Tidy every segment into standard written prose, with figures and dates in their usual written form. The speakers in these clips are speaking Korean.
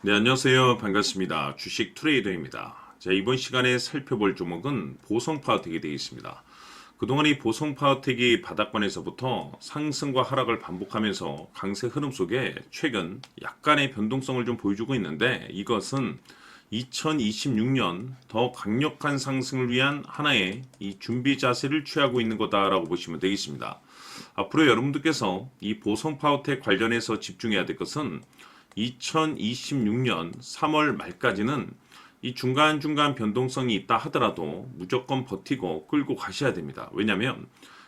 네, 안녕하세요. 반갑습니다. 주식 트레이더입니다. 자, 이번 시간에 살펴볼 종목은 보성파워텍이 되겠습니다. 그동안 이 보성파워텍이 바닥권에서부터 상승과 하락을 반복하면서 강세 흐름 속에 최근 약간의 변동성을 좀 보여주고 있는데, 이것은 2026년 더 강력한 상승을 위한 하나의 이 준비 자세를 취하고 있는 거다라고 보시면 되겠습니다. 앞으로 여러분들께서 이 보성파워텍 관련해서 집중해야 될 것은 2026년 3월 말까지는 이 중간중간 변동성이 있다 하더라도 무조건 버티고 끌고 가셔야 됩니다. 왜냐하면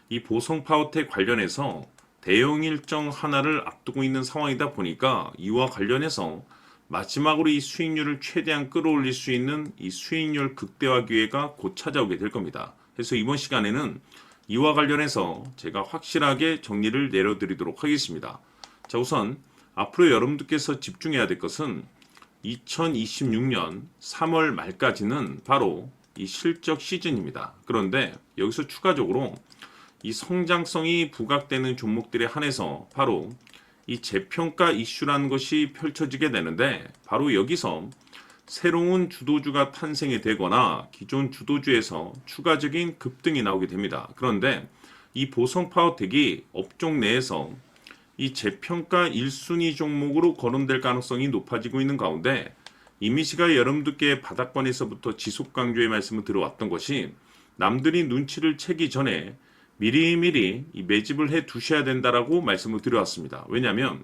이 보성파워텍 관련해서 대형 일정 하나를 앞두고 있는 상황이다 보니까 이와 관련해서 마지막으로 이 수익률을 최대한 끌어올릴 수 있는 이 수익률 극대화 기회가 곧 찾아오게 될 겁니다. 그래서 이번 시간에는 이와 관련해서 제가 확실하게 정리를 내려드리도록 하겠습니다. 자, 우선 앞으로 여러분들께서 집중해야 될 것은 2026년 3월 말까지는 바로 이 실적 시즌입니다. 그런데 여기서 추가적으로 이 성장성이 부각되는 종목들에 한해서 바로 이 재평가 이슈라는 것이 펼쳐지게 되는데, 바로 여기서 새로운 주도주가 탄생이 되거나 기존 주도주에서 추가적인 급등이 나오게 됩니다. 그런데 이 보성파워텍이 업종 내에서 이 재평가 1순위 종목으로 거론될 가능성이 높아지고 있는 가운데, 이미 제가 여러분들께 바닥권에서부터 지속 강조의 말씀을 들어왔던 것이, 남들이 눈치를 채기 전에 미리미리 이 매집을 해 두셔야 된다라고 말씀을 드려왔습니다. 왜냐하면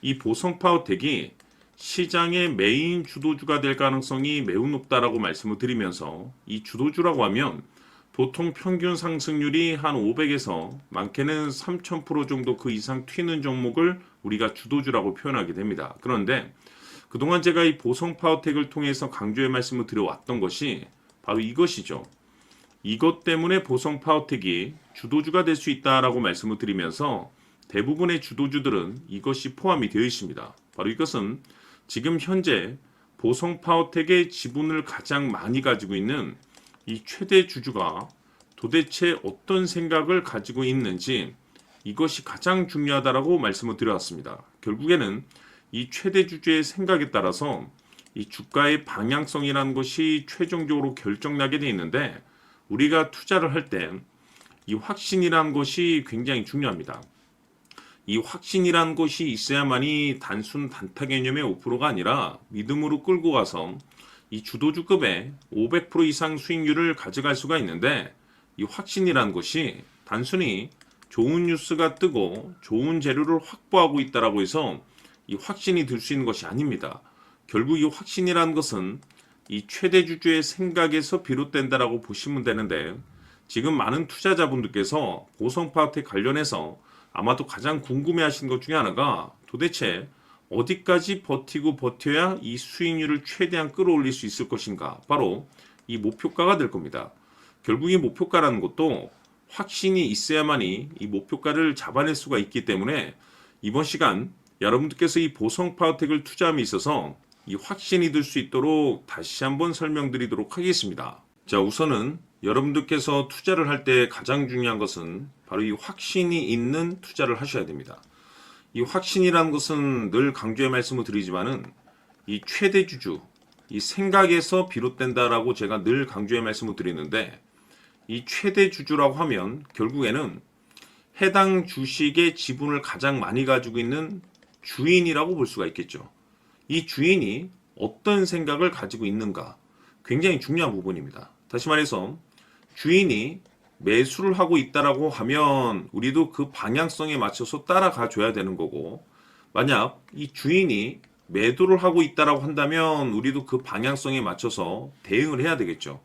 이 보성파워텍이 시장의 메인 주도주가 될 가능성이 매우 높다라고 말씀을 드리면서, 이 주도주라고 하면 보통 평균 상승률이 한 500에서 많게는 3000% 정도 그 이상 튀는 종목을 우리가 주도주라고 표현하게 됩니다. 그런데 그동안 제가 이 보성파워텍을 통해서 강조의 말씀을 드려왔던 것이 바로 이것이죠. 이것 때문에 보성파워텍이 주도주가 될 수 있다라고 말씀을 드리면서 대부분의 주도주들은 이것이 포함이 되어 있습니다. 바로 이것은 지금 현재 보성파워텍의 지분을 가장 많이 가지고 있는 이 최대 주주가 도대체 어떤 생각을 가지고 있는지, 이것이 가장 중요하다라고 말씀을 드려왔습니다. 결국에는 이 최대 주주의 생각에 따라서 이 주가의 방향성이라는 것이 최종적으로 결정나게 되어 있는데, 우리가 투자를 할 때 이 확신이라는 것이 굉장히 중요합니다. 이 확신이라는 것이 있어야만이 단순 단타 개념의 5%가 아니라 믿음으로 끌고 가서 이 주도주급의 500% 이상 수익률을 가져갈 수가 있는데, 이 확신이라는 것이 단순히 좋은 뉴스가 뜨고 좋은 재료를 확보하고 있다라고 해서 이 확신이 들 수 있는 것이 아닙니다. 결국 이 확신이라는 것은 이 최대 주주의 생각에서 비롯된다라고 보시면 되는데, 지금 많은 투자자분들께서 보성파워텍 관련해서 아마도 가장 궁금해하시는 것 중에 하나가, 도대체 어디까지 버티고 버텨야 이 수익률을 최대한 끌어올릴 수 있을 것인가, 바로 이 목표가가 될 겁니다. 결국 이 목표가라는 것도 확신이 있어야만이 이 목표가를 잡아낼 수가 있기 때문에, 이번 시간 여러분들께서 이 보성파워텍을 투자함에 있어서 이 확신이 들 수 있도록 다시 한번 설명드리도록 하겠습니다. 자, 우선은 여러분들께서 투자를 할 때 가장 중요한 것은 바로 이 확신이 있는 투자를 하셔야 됩니다. 이 확신이라는 것은 늘 강조의 말씀을 드리지만은 이 최대 주주, 이 생각에서 비롯된다라고 제가 늘 강조의 말씀을 드리는데, 이 최대 주주라고 하면 결국에는 해당 주식의 지분을 가장 많이 가지고 있는 주인이라고 볼 수가 있겠죠. 이 주인이 어떤 생각을 가지고 있는가, 굉장히 중요한 부분입니다. 다시 말해서 주인이 매수를 하고 있다라고 하면 우리도 그 방향성에 맞춰서 따라가 줘야 되는 거고, 만약 이 주인이 매도를 하고 있다라고 한다면 우리도 그 방향성에 맞춰서 대응을 해야 되겠죠.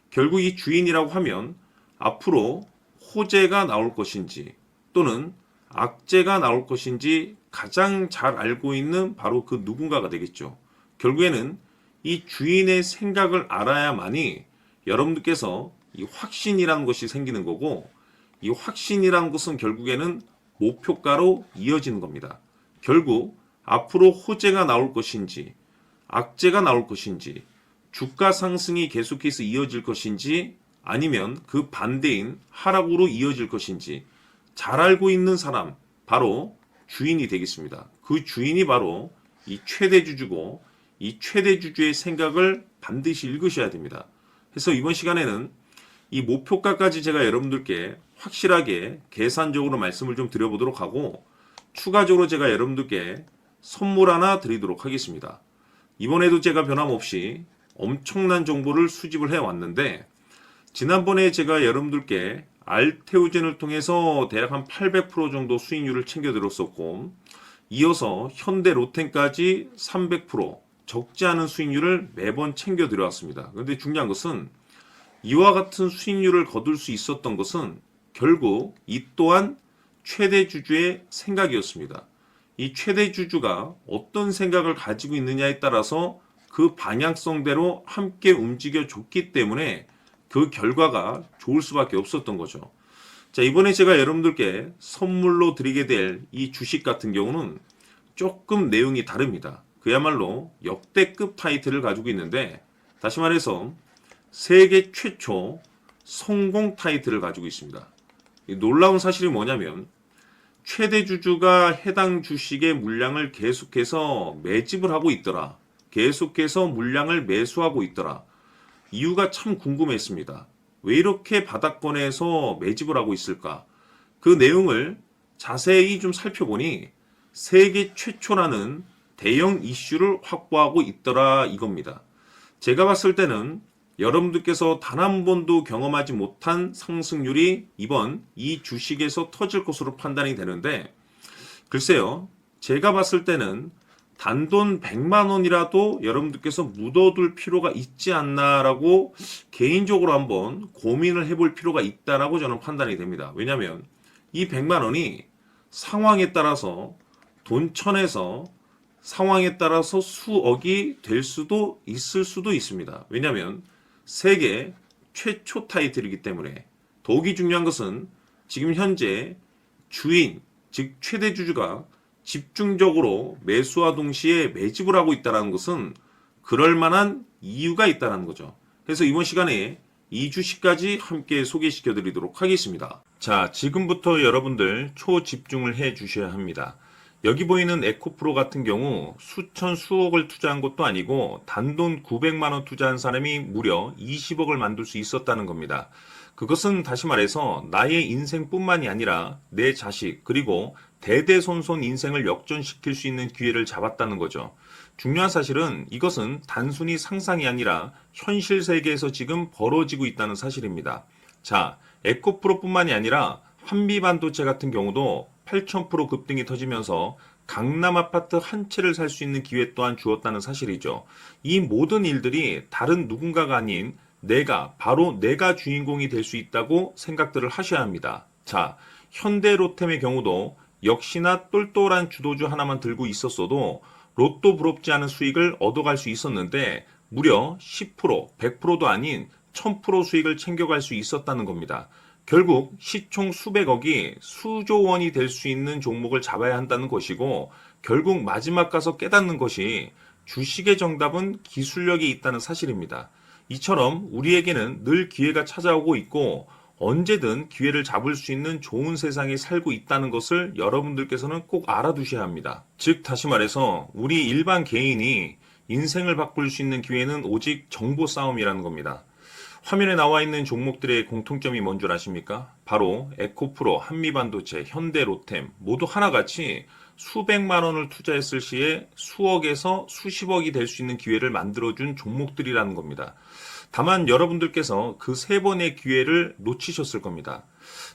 결국 이 주인이라고 하면 앞으로 호재가 나올 것인지 또는 악재가 나올 것인지 가장 잘 알고 있는 바로 그 누군가가 되겠죠. 결국에는 이 주인의 생각을 알아야만이 여러분들께서 이 확신이라는 것이 생기는 거고, 이 확신이라는 것은 결국에는 목표가로 이어지는 겁니다. 결국 앞으로 호재가 나올 것인지 악재가 나올 것인지, 주가 상승이 계속해서 이어질 것인지 아니면 그 반대인 하락으로 이어질 것인지 잘 알고 있는 사람, 바로 주인이 되겠습니다. 그 주인이 바로 이 최대 주주고, 이 최대 주주의 생각을 반드시 읽으셔야 됩니다. 그래서 이번 시간에는 이 목표가까지 제가 여러분들께 확실하게 계산적으로 말씀을 좀 드려보도록 하고, 추가적으로 제가 여러분들께 선물 하나 드리도록 하겠습니다. 이번에도 제가 변함없이 엄청난 정보를 수집을 해왔는데, 지난번에 제가 여러분들께 알테오젠을 통해서 대략 한 800% 정도 수익률을 챙겨드렸었고, 이어서 현대 로템까지 300% 적지 않은 수익률을 매번 챙겨드려왔습니다. 그런데 중요한 것은 이와 같은 수익률을 거둘 수 있었던 것은 결국 이 또한 최대 주주의 생각이었습니다. 이 최대 주주가 어떤 생각을 가지고 있느냐에 따라서 그 방향성대로 함께 움직여 줬기 때문에 그 결과가 좋을 수밖에 없었던 거죠. 자, 이번에 제가 여러분들께 선물로 드리게 될 이 주식 같은 경우는 조금 내용이 다릅니다. 그야말로 역대급 타이틀을 가지고 있는데, 다시 말해서 세계 최초 성공 타이틀을 가지고 있습니다. 놀라운 사실이 뭐냐면 최대 주주가 해당 주식의 물량을 계속해서 매집을 하고 있더라. 계속해서 물량을 매수하고 있더라. 이유가 참 궁금했습니다. 왜 이렇게 바닥권에서 매집을 하고 있을까? 그 내용을 자세히 좀 살펴보니 세계 최초라는 대형 이슈를 확보하고 있더라 이겁니다. 제가 봤을 때는 여러분들께서 단 한 번도 경험하지 못한 상승률이 이번 이 주식에서 터질 것으로 판단이 되는데, 글쎄요, 제가 봤을 때는 단돈 100만 원이라도 여러분들께서 묻어둘 필요가 있지 않나라고 개인적으로 한번 고민을 해볼 필요가 있다라고 저는 판단이 됩니다. 왜냐하면 이 100만 원이 상황에 따라서 돈천에서 상황에 따라서 수억이 될 수도 있을 수도 있습니다. 왜냐하면 세계 최초 타이틀이기 때문에. 더욱이 중요한 것은 지금 현재 주인, 즉 최대 주주가 집중적으로 매수와 동시에 매집을 하고 있다는 것은 그럴 만한 이유가 있다는 거죠. 그래서 이번 시간에 이 주식까지 함께 소개시켜 드리도록 하겠습니다. 자, 지금부터 여러분들 초집중을 해 주셔야 합니다. 여기 보이는 에코프로 같은 경우 수천 수억을 투자한 것도 아니고 단돈 900만 원 투자한 사람이 무려 20억을 만들 수 있었다는 겁니다. 그것은 다시 말해서 나의 인생뿐만이 아니라 내 자식 그리고 대대손손 인생을 역전시킬 수 있는 기회를 잡았다는 거죠. 중요한 사실은 이것은 단순히 상상이 아니라 현실 세계에서 지금 벌어지고 있다는 사실입니다. 자, 에코프로뿐만이 아니라 한미반도체 같은 경우도 8,000% 급등이 터지면서 강남 아파트 한 채를 살 수 있는 기회 또한 주었다는 사실이죠. 이 모든 일들이 다른 누군가가 아닌 바로 내가 주인공이 될 수 있다고 생각들을 하셔야 합니다. 자, 현대로템의 경우도 역시나 똘똘한 주도주 하나만 들고 있었어도 로또 부럽지 않은 수익을 얻어갈 수 있었는데 무려 10%, 100%도 아닌 1000% 수익을 챙겨갈 수 있었다는 겁니다. 결국 시총 수백억이 수조 원이 될 수 있는 종목을 잡아야 한다는 것이고, 결국 마지막 가서 깨닫는 것이 주식의 정답은 기술력이 있다는 사실입니다. 이처럼 우리에게는 늘 기회가 찾아오고 있고 언제든 기회를 잡을 수 있는 좋은 세상에 살고 있다는 것을 여러분들께서는 꼭 알아두셔야 합니다. 즉 다시 말해서 우리 일반 개인이 인생을 바꿀 수 있는 기회는 오직 정보 싸움이라는 겁니다. 화면에 나와 있는 종목들의 공통점이 뭔 줄 아십니까? 바로 에코프로, 한미반도체, 현대로템 모두 하나같이 수백만 원을 투자했을 시에 수억에서 수십억이 될 수 있는 기회를 만들어준 종목들이라는 겁니다. 다만 여러분들께서 그 세 번의 기회를 놓치셨을 겁니다.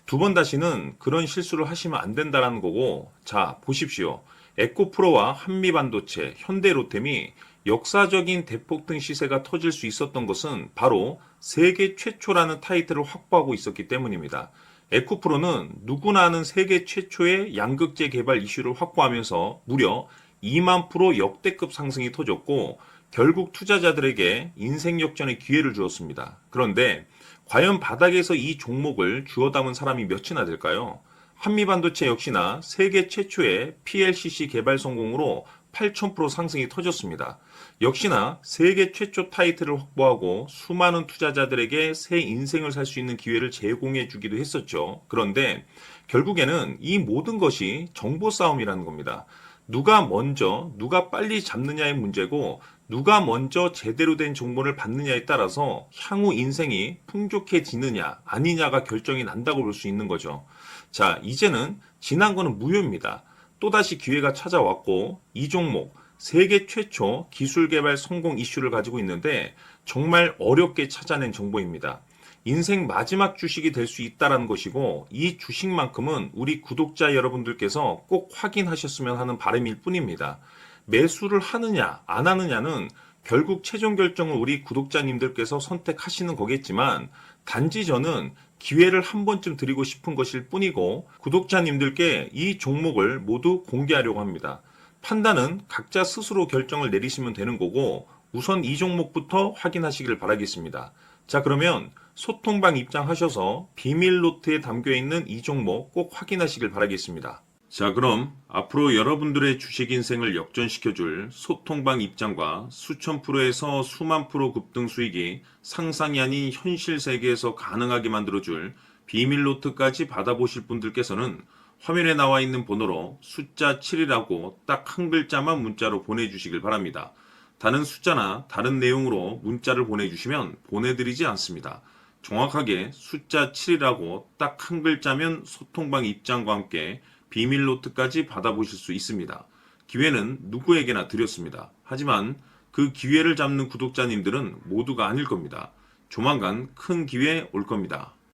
두 번 다시는 그런 실수를 하시면 안 된다는 거고, 자 보십시오. 에코프로와 한미반도체, 현대로템이 역사적인 대폭등 시세가 터질 수 있었던 것은 바로 세계 최초라는 타이틀을 확보하고 있었기 때문입니다. 에코프로는 누구나 아는 세계 최초의 양극재 개발 이슈를 확보하면서 무려 2만 프로 역대급 상승이 터졌고 결국 투자자들에게 인생 역전의 기회를 주었습니다. 그런데 과연 바닥에서 이 종목을 주워 담은 사람이 몇이나 될까요? 한미반도체 역시나 세계 최초의 PLCC 개발 성공으로 8,000% 상승이 터졌습니다. 역시나 세계 최초 타이틀을 확보하고 수많은 투자자들에게 새 인생을 살 수 있는 기회를 제공해 주기도 했었죠. 그런데 결국에는 이 모든 것이 정보 싸움이라는 겁니다. 누가 먼저, 누가 빨리 잡느냐의 문제고, 누가 먼저 제대로 된 정보를 받느냐에 따라서 향후 인생이 풍족해지느냐, 아니냐가 결정이 난다고 볼 수 있는 거죠. 자, 이제는 지난 거는 무효입니다. 또다시 기회가 찾아왔고, 이 종목, 세계 최초 기술 개발 성공 이슈를 가지고 있는데, 정말 어렵게 찾아낸 정보입니다. 인생 마지막 주식이 될 수 있다는 것이고, 이 주식만큼은 우리 구독자 여러분들께서 꼭 확인하셨으면 하는 바람일 뿐입니다. 매수를 하느냐 안 하느냐는 결국 최종 결정을 우리 구독자님들께서 선택하시는 거겠지만, 단지 저는 기회를 한 번쯤 드리고 싶은 것일 뿐이고, 구독자님들께 이 종목을 모두 공개하려고 합니다. 판단은 각자 스스로 결정을 내리시면 되는 거고, 우선 이 종목부터 확인하시길 바라겠습니다. 자, 그러면 소통방 입장하셔서 비밀 노트에 담겨 있는 이 종목 꼭 확인하시길 바라겠습니다. 자, 그럼 앞으로 여러분들의 주식 인생을 역전시켜줄 소통방 입장과 수천 프로에서 수만 프로 급등 수익이 상상이 아닌 현실 세계에서 가능하게 만들어줄 비밀 노트까지 받아보실 분들께서는 화면에 나와 있는 번호로 숫자 7이라고 딱 한 글자만 문자로 보내주시길 바랍니다. 다른 숫자나 다른 내용으로 문자를 보내주시면 보내드리지 않습니다. 정확하게 숫자 7이라고 딱 한 글자면 소통방 입장과 함께 비밀 노트까지 받아보실 수 있습니다. 기회는 누구에게나 드렸습니다. 하지만 그 기회를 잡는 구독자님들은 모두가 아닐 겁니다. 조만간 큰 기회 올 겁니다.